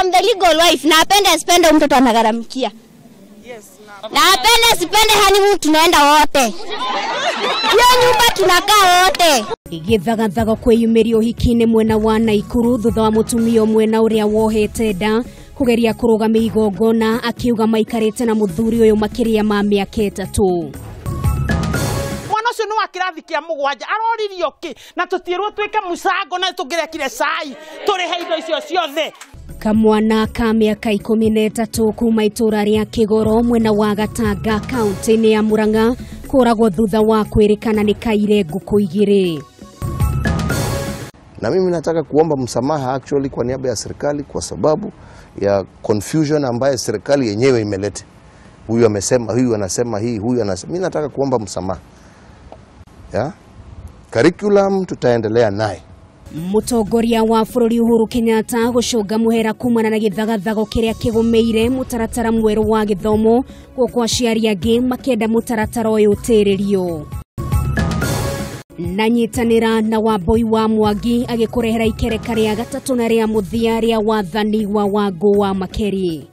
am the legal wife. Na apende spende mtoto anagaramikia. Yes. Na apende sipende honeymoon tunaenda wote. Hiyo nyumba tunakaa wote. Igithagathago kwiyumirio hikine mwena wa Naikuru thutha wa mutumio mwena uria wohete nda kugeria kurugamia igongona akiuga maikarite na muthuri uyu makiria ma miaka 3. Mwana ucio no akirathi kia mugwanja aroririo ki na tutirwo twike mucango na tungirekire cai turihe indo icio ciothe. Kamwana ka miaka 13 kuma itura ria Kigoro mwena wa Gatanga kaunti-ini ya Murang'a kuragwo thutha wa kwirikana ni kaire nguku 2. Na mimi nataka kuomba msamaha actually kwa niaba ya serikali kwa sababu ya confusion ambayo serikali yenyewe imeleta. Huyu amesema, huyu anasema hii, huyu anasema. Mimi nataka kuomba msamaha. Ya? Curriculum tutaendelea naye. Mutongoria wa bururi Uhuru Kenyatta gucunga muhera kumana na githagathago kiria kigumeire mutaratara mweru wa githomo gukwa aciari angi makenda mutaratara uyu utiririo. Nanyitanira na Wambui wa Mwangi agikurehera ikereka ria 3 na ria muthia ria wathani wa Wangu wa Makeri.